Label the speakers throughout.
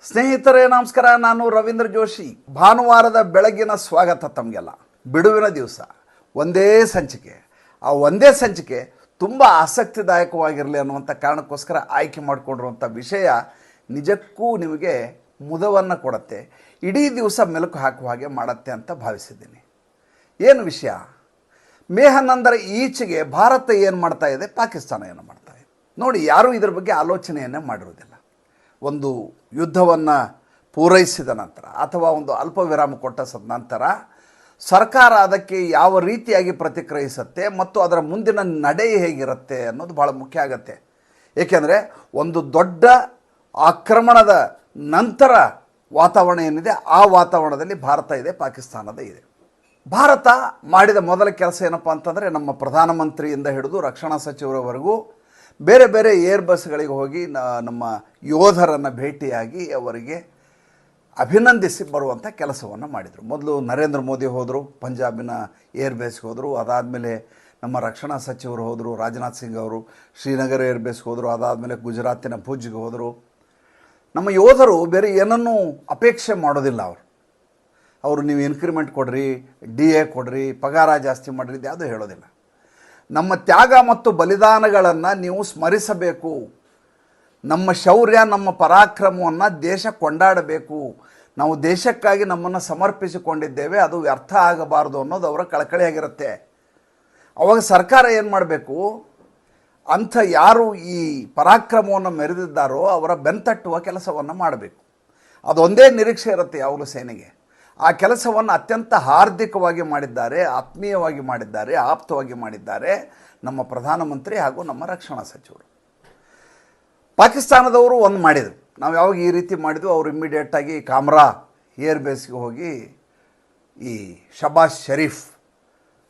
Speaker 1: ಸ್ನೇಹಿತರೇ ನಮಸ್ಕಾರ. ನಾನು ರವೀಂದ್ರ ಜೋಶಿ. ಭಾನುವಾರದ ಬೆಳಗಿನ ಸ್ವಾಗತ ತಮಗೆಲ್ಲ. ಬಿಡುವಿನ ದಿವಸ ಒಂದೇ ಸಂಚಿಕೆ. ಆ ಒಂದೇ ಸಂಚಿಕೆ ತುಂಬ ಆಸಕ್ತಿದಾಯಕವಾಗಿರಲಿ ಅನ್ನುವಂಥ ಕಾರಣಕ್ಕೋಸ್ಕರ ಆಯ್ಕೆ ಮಾಡಿಕೊಂಡಿರುವಂಥ ವಿಷಯ ನಿಜಕ್ಕೂ ನಿಮಗೆ ಮುದವನ್ನು ಕೊಡುತ್ತೆ, ಇಡೀ ದಿವಸ ಮೆಲುಕು ಹಾಕುವ ಹಾಗೆ ಮಾಡುತ್ತೆ ಅಂತ ಭಾವಿಸಿದ್ದೀನಿ. ಏನು ವಿಷಯ? ಮೇ 11ರ ಈಚೆಗೆ ಭಾರತ ಏನು ಮಾಡ್ತಾ ಇದೆ, ಪಾಕಿಸ್ತಾನ ಏನು ಮಾಡ್ತಾ ಇದೆ ನೋಡಿ. ಯಾರೂ ಇದ್ರ ಬಗ್ಗೆ ಆಲೋಚನೆಯನ್ನೇ ಮಾಡಿರೋದಿಲ್ಲ. ಒಂದು ಯುದ್ಧವನ್ನು ಪೂರೈಸಿದ ನಂತರ ಅಥವಾ ಒಂದು ಅಲ್ಪ ವಿರಾಮ ಕೊಟ್ಟ ನಂತರ ಸರ್ಕಾರ ಅದಕ್ಕೆ ಯಾವ ರೀತಿಯಾಗಿ ಪ್ರತಿಕ್ರಿಯಿಸುತ್ತೆ ಮತ್ತು ಅದರ ಮುಂದಿನ ನಡೆ ಹೇಗಿರುತ್ತೆ ಅನ್ನೋದು ಭಾಳ ಮುಖ್ಯ ಆಗುತ್ತೆ. ಏಕೆಂದರೆ ಒಂದು ದೊಡ್ಡ ಆಕ್ರಮಣದ ನಂತರ ವಾತಾವರಣ ಏನಿದೆ, ಆ ವಾತಾವರಣದಲ್ಲಿ ಭಾರತ ಇದೆ, ಪಾಕಿಸ್ತಾನದ ಇದೆ. ಭಾರತ ಮಾಡಿದ ಮೊದಲ ಕೆಲಸ ಏನಪ್ಪ ಅಂತಂದರೆ, ನಮ್ಮ ಪ್ರಧಾನಮಂತ್ರಿಯಿಂದ ಹಿಡಿದು ರಕ್ಷಣಾ ಸಚಿವರವರೆಗೂ ಬೇರೆ ಬೇರೆ ಏರ್ ಬಸ್ಗಳಿಗೆ ಹೋಗಿ ನಮ್ಮ ಯೋಧರನ್ನು ಭೇಟಿಯಾಗಿ ಅವರಿಗೆ ಅಭಿನಂದಿಸಿ ಬರುವಂಥ ಕೆಲಸವನ್ನು ಮಾಡಿದರು. ಮೊದಲು ನರೇಂದ್ರ ಮೋದಿ ಹೋದರು, ಪಂಜಾಬಿನ ಏರ್ ಬೇಸ್ಗೆ ಹೋದರು. ಅದಾದಮೇಲೆ ನಮ್ಮ ರಕ್ಷಣಾ ಸಚಿವರು ಹೋದರು, ರಾಜನಾಥ್ ಸಿಂಗ್ ಅವರು ಶ್ರೀನಗರ ಏರ್ ಬೇಸ್ಗೆ ಹೋದರು. ಅದಾದಮೇಲೆ ಗುಜರಾತಿನ ಭುಜ್ಗೆ ಹೋದರು. ನಮ್ಮ ಯೋಧರು ಬೇರೆ ಏನನ್ನೂ ಅಪೇಕ್ಷೆ ಮಾಡೋದಿಲ್ಲ. ಅವರು ನೀವು ಇನ್ಕ್ರಿಮೆಂಟ್ ಕೊಡ್ರಿ, DA ಕೊಡ್ರಿ, ಪಗಾರ ಜಾಸ್ತಿ ಮಾಡಿರಿ, ಯಾವುದೂ ಹೇಳೋದಿಲ್ಲ. ನಮ್ಮ ತ್ಯಾಗ ಮತ್ತು ಬಲಿದಾನಗಳನ್ನು ನೀವು ಸ್ಮರಿಸಬೇಕು. ನಮ್ಮ ಶೌರ್ಯ, ನಮ್ಮ ಪರಾಕ್ರಮವನ್ನು ದೇಶ ಕೊಂಡಾಡಬೇಕು. ನಾವು ದೇಶಕ್ಕಾಗಿ ನಮ್ಮನ್ನು ಸಮರ್ಪಿಸಿಕೊಂಡಿದ್ದೇವೆ, ಅದು ವ್ಯರ್ಥ ಆಗಬಾರ್ದು ಅನ್ನೋದು ಅವರ ಕಳಕಳಿಯಾಗಿರುತ್ತೆ. ಅವಾಗ ಸರ್ಕಾರ ಏನು ಮಾಡಬೇಕು, ಅಂಥ ಯಾರು ಈ ಪರಾಕ್ರಮವನ್ನು ಮೆರೆದಿದ್ದಾರೋ ಅವರ ಬೆಂತಟ್ಟುವ ಕೆಲಸವನ್ನು ಮಾಡಬೇಕು. ಅದೊಂದೇ ನಿರೀಕ್ಷೆ ಇರುತ್ತೆ ಯಾವಾಗಲೂ ಸೇನೆಗೆ. ಆ ಕೆಲಸವನ್ನು ಅತ್ಯಂತ ಹಾರ್ದಿಕವಾಗಿ ಮಾಡಿದ್ದಾರೆ, ಆತ್ಮೀಯವಾಗಿ ಮಾಡಿದ್ದಾರೆ, ಆಪ್ತವಾಗಿ ಮಾಡಿದ್ದಾರೆ ನಮ್ಮ ಪ್ರಧಾನಮಂತ್ರಿ ಹಾಗೂ ನಮ್ಮ ರಕ್ಷಣಾ ಸಚಿವರು. ಪಾಕಿಸ್ತಾನದವರು ಒಂದು ಮಾಡಿದರು. ನಾವು ಯಾವಾಗ ಈ ರೀತಿ ಮಾಡಿದ್ವು, ಅವರು ಇಮ್ಮಿಡಿಯೇಟಾಗಿ ಕಾಮ್ರಾ ಏರ್ ಬೇಸ್ಗೆ ಹೋಗಿ ಈ ಶಬಾಜ್ ಶರೀಫ್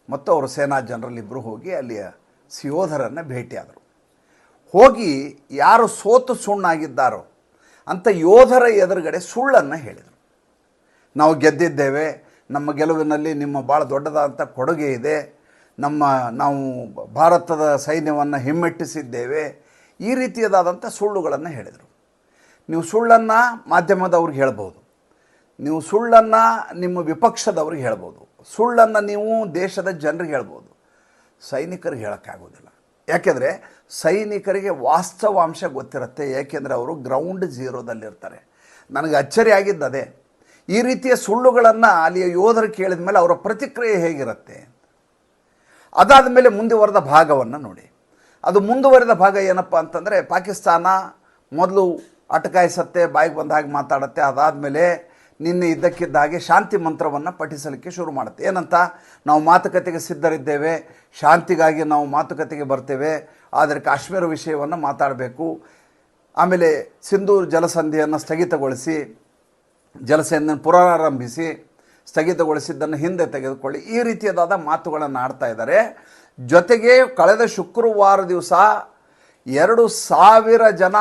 Speaker 1: ಮತ್ತು ಅವರು ಸೇನಾ ಜನರಲ್ ಇಬ್ಬರು ಹೋಗಿ ಅಲ್ಲಿಯ ಯೋಧರನ್ನು ಭೇಟಿಯಾದರು. ಹೋಗಿ ಯಾರು ಸೋತು ಸುಣ್ಣಾಗಿದ್ದಾರೋ ಅಂಥ ಯೋಧರ ಎದುರುಗಡೆ ಸುಳ್ಳನ್ನು ಹೇಳಿದರು. ನಾವು ಗೆದ್ದಿದ್ದೇವೆ, ನಮ್ಮ ಗೆಲುವಿನಲ್ಲಿ ನಿಮ್ಮ ಭಾಳ ದೊಡ್ಡದಾದಂಥ ಕೊಡುಗೆ ಇದೆ, ನಾವು ಭಾರತದ ಸೈನ್ಯವನ್ನು ಹಿಮ್ಮೆಟ್ಟಿಸಿದ್ದೇವೆ, ಈ ರೀತಿಯದಾದಂಥ ಸುಳ್ಳುಗಳನ್ನು ಹೇಳಿದರು. ನೀವು ಸುಳ್ಳನ್ನು ಮಾಧ್ಯಮದವ್ರಿಗೆ ಹೇಳ್ಬೋದು, ನೀವು ಸುಳ್ಳನ್ನು ನಿಮ್ಮ ವಿಪಕ್ಷದವ್ರಿಗೆ ಹೇಳ್ಬೋದು, ಸುಳ್ಳನ್ನು ನೀವು ದೇಶದ ಜನರಿಗೆ ಹೇಳ್ಬೋದು, ಸೈನಿಕರಿಗೆ ಹೇಳೋಕ್ಕಾಗೋದಿಲ್ಲ. ಯಾಕೆಂದರೆ ಸೈನಿಕರಿಗೆ ವಾಸ್ತವಾಂಶ ಗೊತ್ತಿರುತ್ತೆ. ಏಕೆಂದರೆ ಅವರು ಗ್ರೌಂಡ್ ಝೀರೋದಲ್ಲಿರ್ತಾರೆ. ನನಗೆ ಅಚ್ಚರಿ ಆಗಿದ್ದು ಅದೇ. ಈ ರೀತಿಯ ಸುಳ್ಳುಗಳನ್ನು ಅಲ್ಲಿಯ ಯೋಧರು ಕೇಳಿದ ಮೇಲೆ ಅವರ ಪ್ರತಿಕ್ರಿಯೆ ಹೇಗಿರುತ್ತೆ. ಅದಾದ ಮೇಲೆ ಮುಂದುವರೆದ ಭಾಗವನ್ನು ನೋಡಿ. ಅದು ಮುಂದುವರೆದ ಭಾಗ ಏನಪ್ಪ ಅಂತಂದರೆ, ಪಾಕಿಸ್ತಾನ ಮೊದಲು ಅಟಕಾಯಿಸತ್ತೆ, ಬಾಯಿಗೆ ಬಂದ ಹಾಗೆ ಮಾತಾಡುತ್ತೆ. ಅದಾದಮೇಲೆ ನಿನ್ನೆ ಇದ್ದಕ್ಕಿದ್ದ ಹಾಗೆ ಶಾಂತಿ ಮಂತ್ರವನ್ನು ಪಠಿಸಲಿಕ್ಕೆ ಶುರು ಮಾಡುತ್ತೆ. ಏನಂತ, ನಾವು ಮಾತುಕತೆಗೆ ಸಿದ್ಧರಿದ್ದೇವೆ, ಶಾಂತಿಗಾಗಿ ನಾವು ಮಾತುಕತೆಗೆ ಬರ್ತೇವೆ, ಆದರೆ ಕಾಶ್ಮೀರ ವಿಷಯವನ್ನು ಮಾತಾಡಬೇಕು. ಆಮೇಲೆ ಸಿಂಧೂ ಜಲಸಂಧಿಯನ್ನು ಸ್ಥಗಿತಗೊಳಿಸಿ, ಜಲಸೇನೆಯನ್ನು ಪುನರಾರಂಭಿಸಿ, ಸ್ಥಗಿತಗೊಳಿಸಿದ್ದನ್ನು ಹಿಂದೆ ತೆಗೆದುಕೊಳ್ಳಿ, ಈ ರೀತಿಯಾದ ಮಾತುಗಳನ್ನು ಆಡ್ತಾ ಇದ್ದಾರೆ. ಜೊತೆಗೆ ಕಳೆದ ಶುಕ್ರವಾರ ದಿವಸ 2000 ಜನ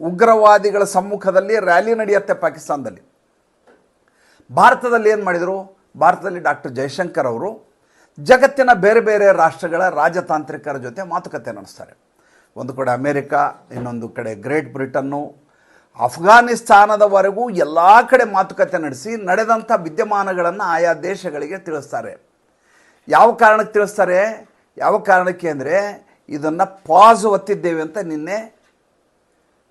Speaker 1: ಉಗ್ರವಾದಿಗಳ ಸಮ್ಮುಖದಲ್ಲಿ ರ್ಯಾಲಿ ನಡೆಯುತ್ತೆ ಪಾಕಿಸ್ತಾನದಲ್ಲಿ. ಭಾರತದಲ್ಲಿ ಏನು ಮಾಡಿದರು, ಭಾರತದಲ್ಲಿ ಡಾಕ್ಟರ್ ಜೈಶಂಕರ್ ಅವರು ಜಗತ್ತಿನ ಬೇರೆ ಬೇರೆ ರಾಷ್ಟ್ರಗಳ ರಾಜತಾಂತ್ರಿಕರ ಜೊತೆ ಮಾತುಕತೆ ನಡೆಸ್ತಾರೆ. ಒಂದು ಕಡೆ ಅಮೇರಿಕಾ, ಇನ್ನೊಂದು ಕಡೆ ಗ್ರೇಟ್ ಬ್ರಿಟನ್ನು, ಅಫ್ಘಾನಿಸ್ತಾನದವರೆಗೂ ಎಲ್ಲ ಕಡೆ ಮಾತುಕತೆ ನಡೆಸಿ ನಡೆದಂಥ ವಿದ್ಯಮಾನಗಳನ್ನು ಆಯಾ ದೇಶಗಳಿಗೆ ತಿಳಿಸ್ತಾರೆ. ಯಾವ ಕಾರಣಕ್ಕೆ ತಿಳಿಸ್ತಾರೆ? ಯಾವ ಕಾರಣಕ್ಕೆ ಅಂದರೆ, ಇದನ್ನು ಪಾಸ್ ಒತ್ತಿದ್ದೇವೆ ಅಂತ ನಿನ್ನೆ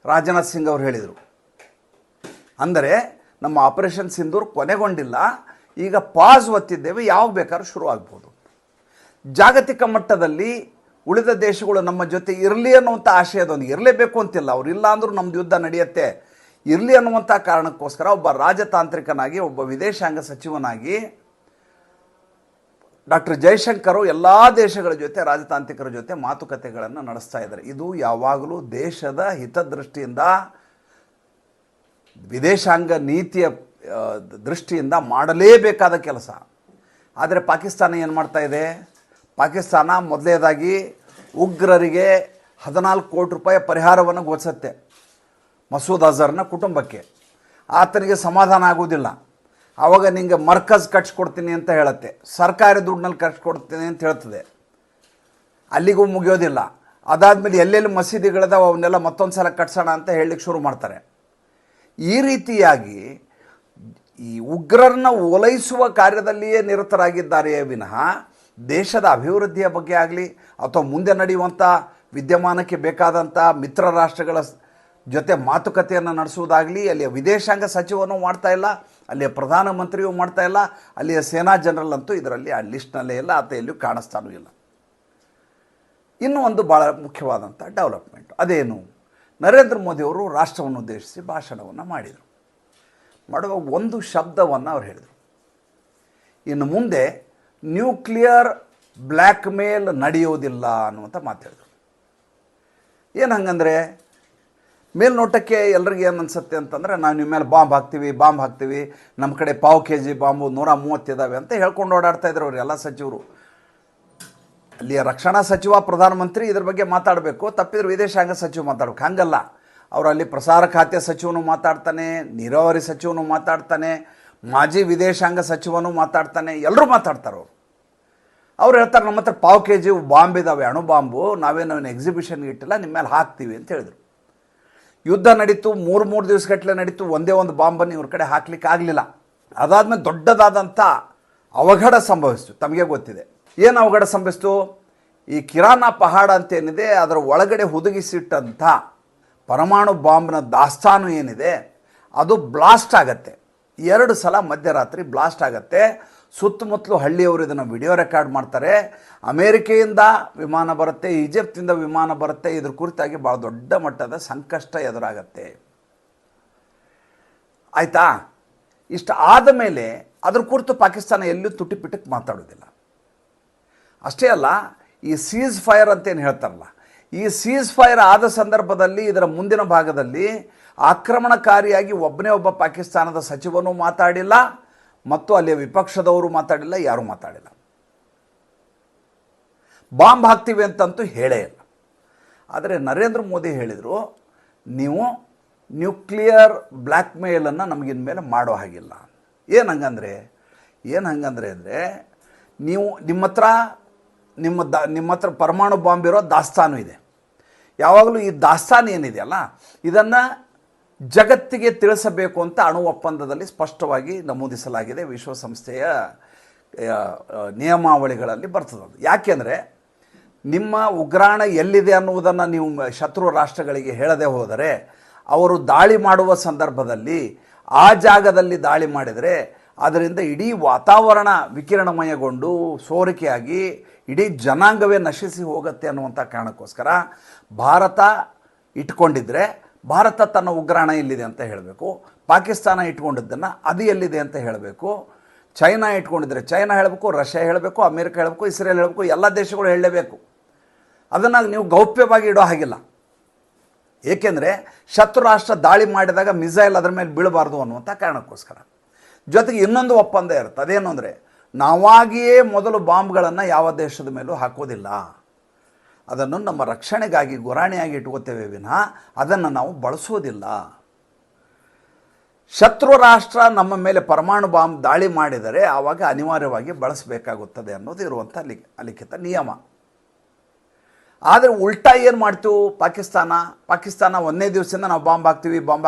Speaker 1: ರಾಜನಾಥ್ ಸಿಂಗ್ ಅವರು ಹೇಳಿದರು. ಅಂದರೆ ನಮ್ಮ ಆಪರೇಷನ್ ಸಿಂಧೂರ್ ಕೊನೆಗೊಂಡಿಲ್ಲ, ಈಗ ಪಾಸ್ ಒತ್ತಿದ್ದೇವೆ, ಯಾವಾಗ ಬೇಕಾದ್ರೂ ಶುರು ಆಗ್ಬೋದು. ಜಾಗತಿಕ ಮಟ್ಟದಲ್ಲಿ ಉಳಿದ ದೇಶಗಳು ನಮ್ಮ ಜೊತೆ ಇರಲಿ ಅನ್ನುವಂಥ ಆಶಯದೊಂದಿಗೆ, ಇರಲೇಬೇಕು ಅಂತಿಲ್ಲ, ಅವ್ರು ಇಲ್ಲ ಅಂದರೂ ನಮ್ಮದು ಯುದ್ಧ ನಡೆಯುತ್ತೆ, ಇರಲಿ ಅನ್ನುವಂಥ ಕಾರಣಕ್ಕೋಸ್ಕರ ಒಬ್ಬ ರಾಜತಾಂತ್ರಿಕನಾಗಿ, ಒಬ್ಬ ವಿದೇಶಾಂಗ ಸಚಿವನಾಗಿ ಡಾಕ್ಟರ್ ಜೈಶಂಕರು ಎಲ್ಲ ದೇಶಗಳ ಜೊತೆ, ರಾಜತಾಂತ್ರಿಕರ ಜೊತೆ ಮಾತುಕತೆಗಳನ್ನು ನಡೆಸ್ತಾ ಇದ್ದಾರೆ. ಇದು ಯಾವಾಗಲೂ ದೇಶದ ಹಿತದೃಷ್ಟಿಯಿಂದ, ವಿದೇಶಾಂಗ ನೀತಿಯ ದೃಷ್ಟಿಯಿಂದ ಮಾಡಲೇಬೇಕಾದ ಕೆಲಸ. ಆದರೆ ಪಾಕಿಸ್ತಾನ ಏನು ಮಾಡ್ತಾ ಇದೆ? ಪಾಕಿಸ್ತಾನ ಮೊದಲನೇದಾಗಿ ಉಗ್ರರಿಗೆ 14 ಕೋಟಿ ರೂಪಾಯಿ ಪರಿಹಾರವನ್ನು ಘೋಷಿಸುತ್ತೆ ಮಸೂದ್ ಅಜರ್ನ ಕುಟುಂಬಕ್ಕೆ. ಆತನಿಗೆ ಸಮಾಧಾನ ಆಗೋದಿಲ್ಲ. ಆವಾಗ ನಿಮಗೆ ಮರ್ಕಜ್ ಕಟ್ಸ್ಕೊಡ್ತೀನಿ ಅಂತ ಹೇಳುತ್ತೆ, ಸರ್ಕಾರಿ ದುಡ್ಡಿನಲ್ಲಿ ಕಟ್ಸ್ಕೊಡ್ತೀನಿ ಅಂತ ಹೇಳ್ತದೆ. ಅಲ್ಲಿಗೂ ಮುಗಿಯೋದಿಲ್ಲ. ಅದಾದಮೇಲೆ ಎಲ್ಲೆಲ್ಲಿ ಮಸೀದಿಗಳಿದಾವೆ ಅವನ್ನೆಲ್ಲ ಮತ್ತೊಂದು ಸಲ ಕಟ್ಸೋಣ ಅಂತ ಹೇಳಲಿಕ್ಕೆ ಶುರು ಮಾಡ್ತಾರೆ. ಈ ರೀತಿಯಾಗಿ ಈ ಉಗ್ರರನ್ನ ಓಲೈಸುವ ಕಾರ್ಯದಲ್ಲಿಯೇ ನಿರತರಾಗಿದ್ದಾರೆಯೇ ವಿನಃ ದೇಶದ ಅಭಿವೃದ್ಧಿಯ ಬಗ್ಗೆ ಆಗಲಿ ಅಥವಾ ಮುಂದೆ ನಡೆಯುವಂಥ ವಿದ್ಯಮಾನಕ್ಕೆ ಬೇಕಾದಂಥ ಮಿತ್ರ ರಾಷ್ಟ್ರಗಳ ಜೊತೆ ಮಾತುಕತೆಯನ್ನು ನಡೆಸುವುದಾಗಲಿ ಅಲ್ಲಿಯ ವಿದೇಶಾಂಗ ಸಚಿವನೂ ಮಾಡ್ತಾ ಇಲ್ಲ, ಅಲ್ಲಿಯ ಪ್ರಧಾನಮಂತ್ರಿಯೂ ಮಾಡ್ತಾ ಇಲ್ಲ, ಅಲ್ಲಿಯ ಸೇನಾ ಜನರಲ್ ಅಂತೂ ಇದರಲ್ಲಿ ಆ ಲಿಸ್ಟ್ನಲ್ಲೇ ಇಲ್ಲ, ಆತ ಎಲ್ಲಿಯೂ ಕಾಣಿಸ್ತಾನೂ ಇಲ್ಲ. ಇನ್ನೂ ಒಂದು ಭಾಳ ಮುಖ್ಯವಾದಂಥ ಡೆವಲಪ್ಮೆಂಟ್ ಅದೇನು, ನರೇಂದ್ರ ಮೋದಿಯವರು ರಾಷ್ಟ್ರವನ್ನು ಉದ್ದೇಶಿಸಿ ಭಾಷಣವನ್ನು ಮಾಡಿದರು. ಮಾಡುವಾಗ ಒಂದು ಶಬ್ದವನ್ನು ಅವ್ರು ಹೇಳಿದರು, ಇನ್ನು ಮುಂದೆ ನ್ಯೂಕ್ಲಿಯರ್ ಬ್ಲ್ಯಾಕ್ ಮೇಲ್ ನಡೆಯೋದಿಲ್ಲ ಅನ್ನುವಂಥ ಮಾತು ಹೇಳಿದರು. ಏನು ಹಂಗಂದರೆ ಮೇಲ್ನೋಟಕ್ಕೆ ಎಲ್ರಿಗೂ ಏನು ಅನಿಸುತ್ತೆ ಅಂತಂದರೆ ನಾವು ನಿಮ್ಮ ಮೇಲೆ ಬಾಂಬ್ ಹಾಕ್ತೀವಿ, ನಮ್ಮ ಕಡೆ ಪಾವು KG ಬಾಂಬು 130 ಇದ್ದಾವೆ ಅಂತ ಹೇಳ್ಕೊಂಡು ಓಡಾಡ್ತಾ ಇದ್ರು ಅವರು ಎಲ್ಲ ಸಚಿವರು. ಅಲ್ಲಿಯ ರಕ್ಷಣಾ ಸಚಿವ ಪ್ರಧಾನಮಂತ್ರಿ ಇದ್ರ ಬಗ್ಗೆ ಮಾತಾಡಬೇಕು, ತಪ್ಪಿದ್ರೆ ವಿದೇಶಾಂಗ ಸಚಿವ ಮಾತಾಡ್ಬೇಕು. ಹಂಗಲ್ಲ, ಅವರು ಅಲ್ಲಿ ಪ್ರಸಾರ ಖಾತೆ ಸಚಿವನು ಮಾತಾಡ್ತಾನೆ, ನೀರಾವರಿ ಸಚಿವನು ಮಾತಾಡ್ತಾನೆ, ಮಾಜಿ ವಿದೇಶಾಂಗ ಸಚಿವನು ಮಾತಾಡ್ತಾನೆ, ಎಲ್ಲರೂ ಮಾತಾಡ್ತಾರೆ. ಅವ್ರು ಹೇಳ್ತಾರೆ ನಮ್ಮ ಹತ್ರ ಪಾವು KG ಬಾಂಬ್ ಇದ್ದಾವೆ, ಅಣು ಬಾಂಬು, ನಾವೇನು ಎಕ್ಸಿಬಿಷನ್ಗೆ ಇಟ್ಟಿಲ್ಲ, ನಿಮ್ಮ ಮೇಲೆ ಹಾಕ್ತೀವಿ ಅಂತ ಹೇಳಿದರು. ಯುದ್ಧ ನಡೀತು, 3 ದಿವಸಗಟ್ಟಲೆ ನಡೀತು, ಒಂದೇ ಒಂದು ಬಾಂಬನ್ನು ಇವ್ರ ಕಡೆ ಹಾಕ್ಲಿಕ್ಕೆ ಆಗಲಿಲ್ಲ. ಅದಾದಮೇಲೆ ದೊಡ್ಡದಾದಂಥ ಅವಘಡ ಸಂಭವಿಸ್ತು. ತಮಗೆ ಗೊತ್ತಿದೆ ಏನು ಅವಘಡ ಸಂಭವಿಸ್ತು. ಈ ಕಿರಾನ ಪಹಾಡ ಅಂತೇನಿದೆ ಅದರ ಒಳಗಡೆ ಹುದುಗಿಸಿಟ್ಟಂಥ ಪರಮಾಣು ಬಾಂಬ್ನ ದಾಸ್ತಾನು ಏನಿದೆ ಅದು ಬ್ಲಾಸ್ಟ್ ಆಗತ್ತೆ. 2 ಸಲ ಮಧ್ಯರಾತ್ರಿ ಬ್ಲಾಸ್ಟ್ ಆಗತ್ತೆ. ಸುತ್ತಮುತ್ತಲು ಹಳ್ಳಿಯವರು ಇದನ್ನು ವಿಡಿಯೋ ರೆಕಾರ್ಡ್ ಮಾಡ್ತಾರೆ. ಅಮೇರಿಕೆಯಿಂದ ವಿಮಾನ ಬರುತ್ತೆ, ಈಜಿಪ್ತಿಂದ ವಿಮಾನ ಬರುತ್ತೆ. ಇದ್ರ ಕುರಿತಾಗಿ ಭಾಳ ದೊಡ್ಡ ಮಟ್ಟದ ಸಂಕಷ್ಟ ಎದುರಾಗತ್ತೆ. ಆಯಿತಾ, ಇಷ್ಟು ಆದ ಮೇಲೆ ಅದ್ರ ಕುರಿತು ಪಾಕಿಸ್ತಾನ ಎಲ್ಲೂ ತುಟಿಪಿಟಕ್ಕೆ ಮಾತಾಡೋದಿಲ್ಲ. ಅಷ್ಟೇ ಅಲ್ಲ, ಈ ಸೀಸ್ ಫೈರ್ ಅಂತೇನು ಹೇಳ್ತಾರಲ್ಲ, ಈ ಸೀಸ್ ಫೈರ್ ಆದ ಸಂದರ್ಭದಲ್ಲಿ ಇದರ ಮುಂದಿನ ಭಾಗದಲ್ಲಿ ಆಕ್ರಮಣಕಾರಿಯಾಗಿ ಒಬ್ಬನೇ ಒಬ್ಬ ಪಾಕಿಸ್ತಾನದ ಸಚಿವನೂ ಮಾತಾಡಿಲ್ಲ ಮತ್ತು ಅಲ್ಲಿಯ ವಿಪಕ್ಷದವರು ಮಾತಾಡಿಲ್ಲ, ಯಾರೂ ಮಾತಾಡಿಲ್ಲ. ಬಾಂಬ್ ಹಾಕ್ತೀವಿ ಅಂತಂತೂ ಹೇಳೇ ಇಲ್ಲ. ಆದರೆ ನರೇಂದ್ರ ಮೋದಿ ಹೇಳಿದರು, ನೀವು ನ್ಯೂಕ್ಲಿಯರ್ ಬ್ಲ್ಯಾಕ್ ಮೇಲನ್ನು ನಮಗಿನ ಮೇಲೆ ಮಾಡೋ ಹಾಗಿಲ್ಲ. ಏನು ಹಂಗಂದರೆ ನೀವು ನಿಮ್ಮ ಹತ್ರ ಪರಮಾಣು ಬಾಂಬ್ ಇರೋ ದಾಸ್ತಾನು ಇದೆ. ಯಾವಾಗಲೂ ಈ ದಾಸ್ತಾನು ಏನಿದೆಯಲ್ಲ ಇದನ್ನು ಜಗತ್ತಿಗೆ ತಿಳಿಸಬೇಕು ಅಂತ ಅಣು ಒಪ್ಪಂದದಲ್ಲಿ ಸ್ಪಷ್ಟವಾಗಿ ನಮೂದಿಸಲಾಗಿದೆ. ವಿಶ್ವಸಂಸ್ಥೆಯ ನಿಯಮಾವಳಿಗಳಲ್ಲಿ ಬರ್ತದೆ. ಯಾಕೆಂದರೆ ನಿಮ್ಮ ಉಗ್ರಾಣ ಎಲ್ಲಿದೆ ಅನ್ನುವುದನ್ನು ನೀವು ಶತ್ರು ರಾಷ್ಟ್ರಗಳಿಗೆ ಹೇಳದೆ ಹೋದರೆ ಅವರು ದಾಳಿ ಮಾಡುವ ಸಂದರ್ಭದಲ್ಲಿ ಆ ಜಾಗದಲ್ಲಿ ದಾಳಿ ಮಾಡಿದರೆ ಅದರಿಂದ ಇಡೀ ವಾತಾವರಣ ವಿಕಿರಣಮಯಗೊಂಡು ಸೋರಿಕೆಯಾಗಿ ಇಡೀ ಜನಾಂಗವೇ ನಶಿಸಿ ಹೋಗುತ್ತೆ ಅನ್ನುವಂಥ ಕಾರಣಕ್ಕೋಸ್ಕರ ಭಾರತ ಇಟ್ಕೊಂಡಿದ್ರೆ ಭಾರತ ತನ್ನ ಉಗ್ರಾಣ ಎಲ್ಲಿದೆ ಅಂತ ಹೇಳಬೇಕು, ಪಾಕಿಸ್ತಾನ ಇಟ್ಕೊಂಡಿದ್ದನ್ನು ಅದು ಎಲ್ಲಿದೆ ಅಂತ ಹೇಳಬೇಕು, ಚೈನಾ ಇಟ್ಕೊಂಡಿದ್ರೆ ಚೈನಾ ಹೇಳಬೇಕು, ರಷ್ಯಾ ಹೇಳಬೇಕು, ಅಮೇರಿಕ ಹೇಳಬೇಕು, ಇಸ್ರೇಲ್ ಹೇಳಬೇಕು, ಎಲ್ಲ ದೇಶಗಳು ಹೇಳಲೇಬೇಕು. ಅದನ್ನು ನೀವು ಗೌಪ್ಯವಾಗಿ ಇಡೋ ಹಾಗಿಲ್ಲ. ಏಕೆಂದರೆ ಶತ್ರು ರಾಷ್ಟ್ರ ದಾಳಿ ಮಾಡಿದಾಗ ಮಿಸೈಲ್ ಅದರ ಮೇಲೆ ಬೀಳಬಾರ್ದು ಅನ್ನುವಂಥ ಕಾರಣಕ್ಕೋಸ್ಕರ. ಜೊತೆಗೆ ಇನ್ನೊಂದು ಒಪ್ಪಂದ ಇರುತ್ತೆ, ಅದೇನು ಅಂದರೆ ನಾವಾಗಿಯೇ ಮೊದಲು ಬಾಂಬ್ಗಳನ್ನು ಯಾವ ದೇಶದ ಮೇಲೂ ಹಾಕೋದಿಲ್ಲ. ಅದನ್ನು ನಮ್ಮ ರಕ್ಷಣೆಗಾಗಿ ಗುರಾಣಿಯಾಗಿ ಇಟ್ಕೋತೇವೆ ವಿನಃ ಅದನ್ನು ನಾವು ಬಳಸೋದಿಲ್ಲ. ಶತ್ರು ರಾಷ್ಟ್ರ ನಮ್ಮ ಮೇಲೆ ಪರಮಾಣು ಬಾಂಬ್ ದಾಳಿ ಮಾಡಿದರೆ ಆವಾಗ ಅನಿವಾರ್ಯವಾಗಿ ಬಳಸಬೇಕಾಗುತ್ತದೆ ಅನ್ನೋದು ಇರುವಂಥ ಅಲಿಖಿತ ನಿಯಮ. ಆದರೆ ಉಲ್ಟಾ ಏನು ಮಾಡ್ತೀವಿ, ಪಾಕಿಸ್ತಾನ ಒಂದೇ ದಿವಸದಿಂದ ನಾವು ಬಾಂಬ್ ಹಾಕ್ತೀವಿ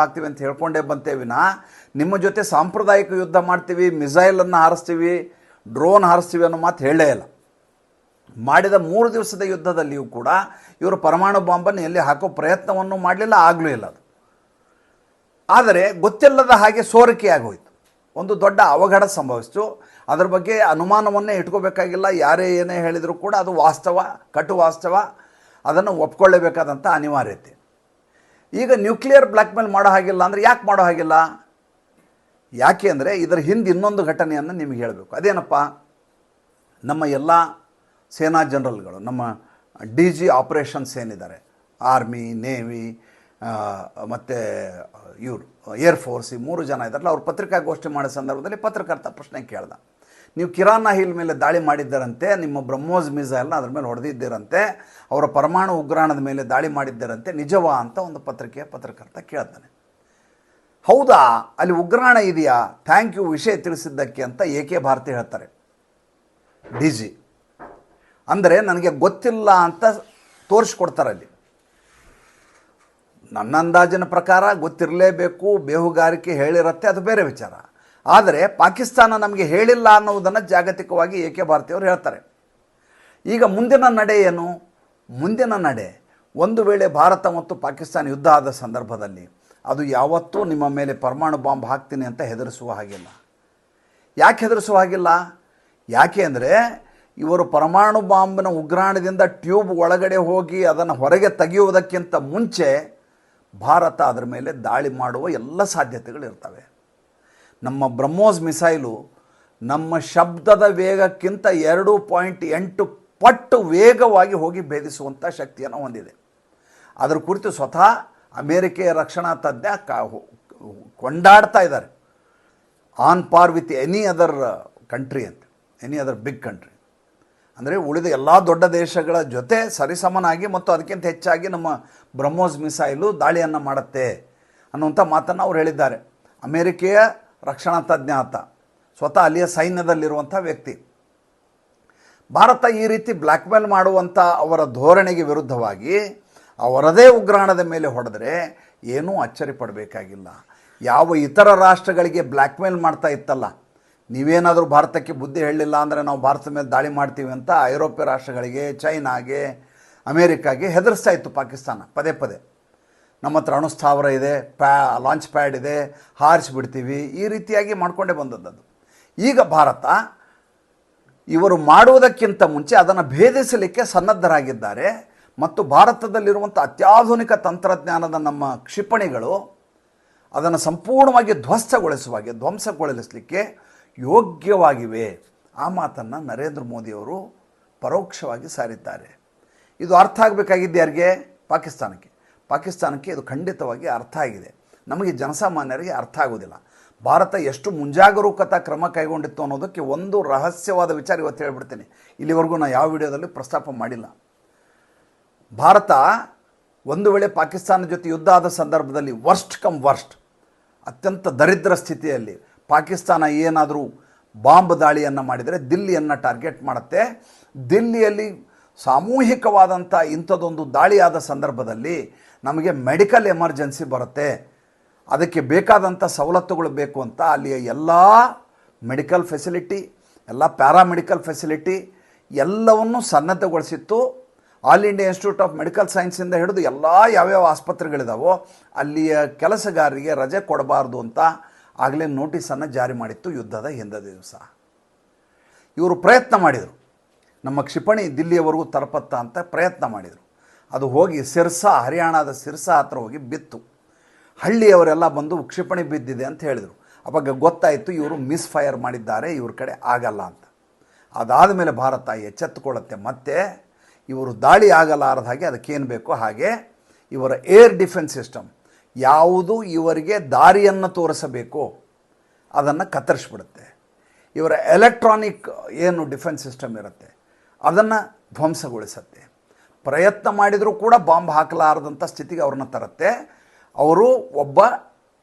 Speaker 1: ಅಂತ ಹೇಳ್ಕೊಂಡೇ ಬಂತೇವೆ ವಿನಃ ನಿಮ್ಮ ಜೊತೆ ಸಾಂಪ್ರದಾಯಿಕ ಯುದ್ಧ ಮಾಡ್ತೀವಿ, ಮಿಸೈಲನ್ನು ಹಾರಿಸ್ತೀವಿ, ಡ್ರೋನ್ ಹಾರಿಸ್ತೀವಿ ಅನ್ನೋ ಮಾತು ಹೇಳೇ ಇಲ್ಲ. ಮಾಡಿದ 3 ದಿವಸದ ಯುದ್ಧದಲ್ಲಿಯೂ ಕೂಡ ಇವರು ಪರಮಾಣು ಬಾಂಬನ್ನು ಎಲ್ಲಿ ಹಾಕೋ ಪ್ರಯತ್ನವನ್ನು ಮಾಡಲಿಲ್ಲ, ಆಗಲೂ ಇಲ್ಲ. ಅದು ಆದರೆ ಗೊತ್ತಿಲ್ಲದ ಹಾಗೆ ಸೋರಿಕೆಯಾಗಿ ಹೋಯಿತು, ಒಂದು ದೊಡ್ಡ ಅವಘಡ ಸಂಭವಿಸಿತು. ಅದರ ಬಗ್ಗೆ ಅನುಮಾನವನ್ನೇ ಇಟ್ಕೋಬೇಕಾಗಿಲ್ಲ. ಯಾರೇ ಏನೇ ಹೇಳಿದರೂ ಕೂಡ ಅದು ವಾಸ್ತವ, ಕಟು ವಾಸ್ತವ, ಅದನ್ನು ಒಪ್ಕೊಳ್ಳೇಬೇಕಾದಂಥ ಅನಿವಾರ್ಯತೆ. ಈಗ ನ್ಯೂಕ್ಲಿಯರ್ ಬ್ಲ್ಯಾಕ್ ಮೇಲ್ ಮಾಡೋ ಹಾಗಿಲ್ಲ ಅಂದರೆ ಯಾಕೆ ಮಾಡೋ ಹಾಗಿಲ್ಲ? ಯಾಕೆ ಅಂದರೆ ಇದರ ಹಿಂದೆ ಇನ್ನೊಂದು ಘಟನೆಯನ್ನು ನಿಮಗೆ ಹೇಳಬೇಕು. ಅದೇನಪ್ಪ, ನಮ್ಮ ಎಲ್ಲ ಸೇನಾ ಜನರಲ್ಗಳು, ನಮ್ಮ DG ಆಪರೇಷನ್ಸ್ ಏನಿದ್ದಾರೆ, ಆರ್ಮಿ, ನೇವಿ ಮತ್ತು ಇವರು ಏರ್ಫೋರ್ಸ್, ಈ 3 ಜನ ಇದ್ದಾರಲ್ಲ, ಅವ್ರು ಪತ್ರಿಕಾಗೋಷ್ಠಿ ಮಾಡೋ ಸಂದರ್ಭದಲ್ಲಿ ಪತ್ರಕರ್ತ ಪ್ರಶ್ನೆ ಕೇಳ್ದ, ನೀವು ಕಿರಾನ ಹಿಲ್ ಮೇಲೆ ದಾಳಿ ಮಾಡಿದ್ದರಂತೆ, ನಿಮ್ಮ ಬ್ರಹ್ಮೋಸ್ ಮಿಸೈಲ್ನ ಅದ್ರ ಮೇಲೆ ಹೊಡೆದಿದ್ದೀರಂತೆ, ಅವರ ಪರಮಾಣು ಉಗ್ರಾಣದ ಮೇಲೆ ದಾಳಿ ಮಾಡಿದ್ದರಂತೆ, ನಿಜವಾ ಅಂತ ಒಂದು ಪತ್ರಕರ್ತ ಕೇಳ್ತಾನೆ. ಹೌದಾ, ಅಲ್ಲಿ ಉಗ್ರಾಣ ಇದೆಯಾ, ಥ್ಯಾಂಕ್ ಯು ವಿಷಯ ತಿಳಿಸಿದ್ದಕ್ಕೆ ಅಂತ AK ಭಾರತಿ ಹೇಳ್ತಾರೆ. DG ಅಂದರೆ ನನಗೆ ಗೊತ್ತಿಲ್ಲ ಅಂತ ತೋರಿಸ್ಕೊಡ್ತಾರೆ. ಅಲ್ಲಿ ನನ್ನ ಅಂದಾಜಿನ ಪ್ರಕಾರ ಗೊತ್ತಿರಲೇಬೇಕು, ಬೇಹುಗಾರಿಕೆ ಹೇಳಿರುತ್ತೆ, ಅದು ಬೇರೆ ವಿಚಾರ. ಆದರೆ ಪಾಕಿಸ್ತಾನ ನಮಗೆ ಹೇಳಿಲ್ಲ ಅನ್ನೋದನ್ನು ಜಾಗತಿಕವಾಗಿ ಏಕೆ ಭಾರತೀಯವರು ಹೇಳ್ತಾರೆ. ಈಗ ಮುಂದಿನ ನಡೆ ಏನು? ಮುಂದಿನ ನಡೆ, ಒಂದು ವೇಳೆ ಭಾರತ ಮತ್ತು ಪಾಕಿಸ್ತಾನ ಯುದ್ಧ ಆದ ಸಂದರ್ಭದಲ್ಲಿ ಅದು ಯಾವತ್ತೂ ನಿಮ್ಮ ಮೇಲೆ ಪರಮಾಣು ಬಾಂಬ್ ಹಾಕ್ತೀನಿ ಅಂತ ಹೆದರಿಸುವ ಹಾಗಿಲ್ಲ. ಯಾಕೆ ಹೆದರಿಸುವ ಹಾಗಿಲ್ಲ? ಯಾಕೆ ಅಂದರೆ ಇವರು ಪರಮಾಣು ಬಾಂಬ್ನ ಉಗ್ರಾಣದಿಂದ ಟ್ಯೂಬ್ ಒಳಗಡೆ ಹೋಗಿ ಅದನ್ನು ಹೊರಗೆ ತೆಗೆಯುವುದಕ್ಕಿಂತ ಮುಂಚೆ ಭಾರತ ಅದರ ಮೇಲೆ ದಾಳಿ ಮಾಡುವ ಎಲ್ಲ ಸಾಧ್ಯತೆಗಳಿರ್ತವೆ. ನಮ್ಮ ಬ್ರಹ್ಮೋಸ್ ಮಿಸೈಲು ನಮ್ಮ ಶಬ್ದದ ವೇಗಕ್ಕಿಂತ 2.8 ಪಟ್ಟು ವೇಗವಾಗಿ ಹೋಗಿ ಭೇದಿಸುವಂಥ ಶಕ್ತಿಯನ್ನು ಹೊಂದಿದೆ. ಅದರ ಕುರಿತು ಸ್ವತಃ ಅಮೇರಿಕೆಯ ರಕ್ಷಣಾ ತಜ್ಞ ಕೊಂಡಾಡ್ತಾ ಇದ್ದಾರೆ. ಆನ್ ಪಾರ್ ವಿತ್ ಎನಿ ಅದರ್ ಕಂಟ್ರಿ ಅಂತ, ಎನಿ ಅದರ್ ಬಿಗ್ ಕಂಟ್ರಿ. ಅಂದರೆ ಉಳಿದ ಎಲ್ಲ ದೊಡ್ಡ ದೇಶಗಳ ಜೊತೆ ಸರಿಸಮನಾಗಿ ಮತ್ತು ಅದಕ್ಕಿಂತ ಹೆಚ್ಚಾಗಿ ನಮ್ಮ ಬ್ರಹ್ಮೋಸ್ ಮಿಸೈಲು ದಾಳಿಯನ್ನು ಮಾಡುತ್ತೆ ಅನ್ನುವಂಥ ಮಾತನ್ನು ಅವ್ರು ಹೇಳಿದ್ದಾರೆ. ಅಮೇರಿಕೆಯ ರಕ್ಷಣಾ ತಜ್ಞ ಆತ, ಸ್ವತಃ ಅಲ್ಲಿಯ ಸೈನ್ಯದಲ್ಲಿರುವಂಥ ವ್ಯಕ್ತಿ. ಭಾರತ ಈ ರೀತಿ ಬ್ಲ್ಯಾಕ್ ಮೇಲ್ ಮಾಡುವಂಥ ಅವರ ಧೋರಣೆಗೆ ವಿರುದ್ಧವಾಗಿ ಅವರದೇ ಉಗ್ರಾಣದ ಮೇಲೆ ಹೊಡೆದರೆ ಏನೂ ಅಚ್ಚರಿ ಪಡಬೇಕಾಗಿಲ್ಲ. ಯಾವ ಇತರ ರಾಷ್ಟ್ರಗಳಿಗೆ ಬ್ಲ್ಯಾಕ್ ಮೇಲ್ ಮಾಡ್ತಾ ಇತ್ತಲ್ಲ, ನೀವೇನಾದರೂ ಭಾರತಕ್ಕೆ ಬುದ್ಧಿ ಹೇಳಲಿಲ್ಲ ಅಂದರೆ ನಾವು ಭಾರತದ ಮೇಲೆ ದಾಳಿ ಮಾಡ್ತೀವಿ ಅಂತ ಐರೋಪ್ಯ ರಾಷ್ಟ್ರಗಳಿಗೆ, ಚೈನಾಗೆ, ಅಮೇರಿಕಾಗೆ ಹೆದರಿಸ್ತಾ ಇತ್ತು ಪಾಕಿಸ್ತಾನ ಪದೇ ಪದೇ. ನಮ್ಮ ಹತ್ರ ಅಣುಸ್ಥಾವರ ಇದೆ, ಲಾಂಚ್ ಪ್ಯಾಡ್ ಇದೆ, ಹಾರಿಸಿಬಿಡ್ತೀವಿ, ಈ ರೀತಿಯಾಗಿ ಮಾಡಿಕೊಂಡೇ ಬಂದದ್ದು. ಈಗ ಭಾರತ ಇವರು ಮಾಡುವುದಕ್ಕಿಂತ ಮುಂಚೆ ಅದನ್ನು ಭೇದಿಸಲಿಕ್ಕೆ ಸನ್ನದ್ಧರಾಗಿದ್ದಾರೆ. ಮತ್ತು ಭಾರತದಲ್ಲಿರುವಂಥ ಅತ್ಯಾಧುನಿಕ ತಂತ್ರಜ್ಞಾನದ ನಮ್ಮ ಕ್ಷಿಪಣಿಗಳು ಅದನ್ನು ಸಂಪೂರ್ಣವಾಗಿ ಧ್ವಂಸಗೊಳಿಸಲಿಕ್ಕೆ ಯೋಗ್ಯವಾಗಿವೆ. ಆ ಮಾತನ್ನು ನರೇಂದ್ರ ಮೋದಿಯವರು ಪರೋಕ್ಷವಾಗಿ ಸಾರಿದ್ದಾರೆ. ಇದು ಅರ್ಥ ಆಗಬೇಕಾಗಿದ್ದು ಯಾರಿಗೆ? ಪಾಕಿಸ್ತಾನಕ್ಕೆ ಇದು ಖಂಡಿತವಾಗಿ ಅರ್ಥ ಆಗಿದೆ. ನಮಗೆ ಜನಸಾಮಾನ್ಯರಿಗೆ ಅರ್ಥ ಆಗೋದಿಲ್ಲ. ಭಾರತ ಎಷ್ಟು ಮುಂಜಾಗರೂಕತಾ ಕ್ರಮ ಕೈಗೊಂಡಿತ್ತು ಅನ್ನೋದಕ್ಕೆ ಒಂದು ರಹಸ್ಯವಾದ ವಿಚಾರ ಇವತ್ತು ಹೇಳ್ಬಿಡ್ತೀನಿ. ಇಲ್ಲಿವರೆಗೂ ನಾನು ಯಾವ ವಿಡಿಯೋದಲ್ಲಿ ಪ್ರಸ್ತಾಪ ಮಾಡಿಲ್ಲ. ಭಾರತ ಒಂದು ವೇಳೆ ಪಾಕಿಸ್ತಾನ ಜೊತೆ ಯುದ್ಧ ಆದ ಸಂದರ್ಭದಲ್ಲಿ ವರ್ಸ್ಟ್ ಅತ್ಯಂತ ದರಿದ್ರ ಸ್ಥಿತಿಯಲ್ಲಿ ಪಾಕಿಸ್ತಾನ ಏನಾದರೂ ಬಾಂಬ್ ದಾಳಿಯನ್ನು ಮಾಡಿದರೆ ದಿಲ್ಲಿಯನ್ನು ಟಾರ್ಗೆಟ್ ಮಾಡುತ್ತೆ. ದಿಲ್ಲಿಯಲ್ಲಿ ಸಾಮೂಹಿಕವಾದಂಥ ಇಂಥದ್ದೊಂದು ದಾಳಿಯಾದ ಸಂದರ್ಭದಲ್ಲಿ ನಮಗೆ ಮೆಡಿಕಲ್ ಎಮರ್ಜೆನ್ಸಿ ಬರುತ್ತೆ, ಅದಕ್ಕೆ ಬೇಕಾದಂಥ ಸವಲತ್ತುಗಳು ಬೇಕು ಅಂತ ಅಲ್ಲಿಯ ಎಲ್ಲ ಮೆಡಿಕಲ್ ಫೆಸಿಲಿಟಿ, ಎಲ್ಲ ಪ್ಯಾರಾಮೆಡಿಕಲ್ ಫೆಸಿಲಿಟಿ ಎಲ್ಲವನ್ನು ಸನ್ನದ್ಧಗೊಳಿಸಿತ್ತು. All India institute of medical ಸೈನ್ಸಿಂದ ಹಿಡಿದು ಎಲ್ಲ ಯಾವ್ಯಾವ ಆಸ್ಪತ್ರೆಗಳಿದಾವೋ ಅಲ್ಲಿಯ ಕೆಲಸಗಾರರಿಗೆ ರಜೆ ಕೊಡಬಾರ್ದು ಅಂತ ಆಗಲೇ ನೋಟಿಸನ್ನು ಜಾರಿ ಮಾಡಿತ್ತು. ಯುದ್ಧದ ಹಿಂದಿನ ದಿವಸ ಇವರು ಪ್ರಯತ್ನ ಮಾಡಿದರು, ನಮ್ಮ ಕ್ಷಿಪಣಿ ದಿಲ್ಲಿಯವರೆಗೂ ತಲುಪತ್ತ ಅಂತ ಪ್ರಯತ್ನ ಮಾಡಿದರು. ಅದು ಹೋಗಿ ಹರಿಯಾಣದ ಸಿರ್ಸಾ ಹತ್ರ ಹೋಗಿ ಬಿತ್ತು. ಹಳ್ಳಿಯವರೆಲ್ಲ ಬಂದು ಕ್ಷಿಪಣಿ ಬಿದ್ದಿದೆ ಅಂತ ಹೇಳಿದರು. ಅವಾಗ ಗೊತ್ತಾಯಿತು ಇವರು ಮಿಸ್ಫೈರ್ ಮಾಡಿದ್ದಾರೆ, ಇವ್ರ ಕಡೆ ಆಗಲ್ಲ ಅಂತ. ಅದಾದ ಮೇಲೆ ಭಾರತ ಎಚ್ಚೆತ್ತುಕೊಳ್ಳುತ್ತೆ, ಮತ್ತೆ ಇವರು ದಾಳಿ ಆಗಲಾರದ ಹಾಗೆ ಅದಕ್ಕೇನು ಬೇಕೋ ಹಾಗೆ ಇವರ ಏರ್ ಡಿಫೆನ್ಸ್ ಸಿಸ್ಟಮ್ ಯಾವುದು ಇವರಿಗೆ ದಾರಿಯನ್ನು ತೋರಿಸಬೇಕೋ ಅದನ್ನು ಕತ್ತರಿಸ್ಬಿಡುತ್ತೆ. ಇವರ ಎಲೆಕ್ಟ್ರಾನಿಕ್ ಏನು ಡಿಫೆನ್ಸ್ ಸಿಸ್ಟಮ್ ಇರುತ್ತೆ ಅದನ್ನು ಧ್ವಂಸಗೊಳಿಸುತ್ತೆ. ಪ್ರಯತ್ನ ಮಾಡಿದರೂ ಕೂಡ ಬಾಂಬ್ ಹಾಕಲಾರದಂಥ ಸ್ಥಿತಿಗೆ ಅವ್ರನ್ನ ತರುತ್ತೆ. ಅವರು ಒಬ್ಬ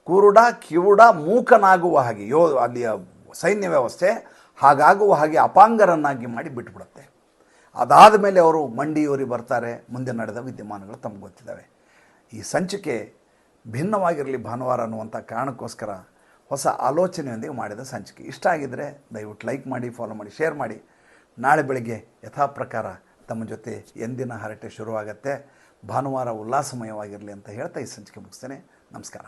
Speaker 1: ಕುರುಡ ಕಿವುಡ ಮೂಕನಾಗುವ ಹಾಗೆ ಅಲ್ಲಿಯ ಸೈನ್ಯ ವ್ಯವಸ್ಥೆ ಹಾಗಾಗುವ ಹಾಗೆ ಅಪಾಂಗರನ್ನಾಗಿ ಮಾಡಿ ಬಿಟ್ಬಿಡುತ್ತೆ. ಅದಾದ ಮೇಲೆ ಅವರು ಮಂಡಿಯೂರಿ ಬರ್ತಾರೆ. ಮುಂದೆ ನಡೆದ ವಿದ್ಯಮಾನಗಳು ತಮಗೆ ಗೊತ್ತಿದ್ದಾವೆ. ಈ ಸಂಚಿಕೆ ಭಿನ್ನವಾಗಿರಲಿ ಭಾನುವಾರ ಅನ್ನುವಂಥ ಕಾರಣಕ್ಕೋಸ್ಕರ ಹೊಸ ಆಲೋಚನೆಯೊಂದಿಗೆ ಮಾಡಿದ ಸಂಚಿಕೆ. ಇಷ್ಟ ಆಗಿದ್ದರೆ ದಯವಿಟ್ಟು ಲೈಕ್ ಮಾಡಿ, ಫಾಲೋ ಮಾಡಿ, ಶೇರ್ ಮಾಡಿ. ನಾಳೆ ಬೆಳಗ್ಗೆ ಯಥಾ ಪ್ರಕಾರ ತಮ್ಮ ಜೊತೆ ಎಂದಿನ ಹರಟೆ ಶುರುವಾಗತ್ತೆ. ಭಾನುವಾರ ಉಲ್ಲಾಸಮಯವಾಗಿರಲಿ ಅಂತ ಹೇಳ್ತಾ ಈ ಸಂಚಿಕೆ ಮುಗಿಸ್ತೇನೆ. ನಮಸ್ಕಾರ.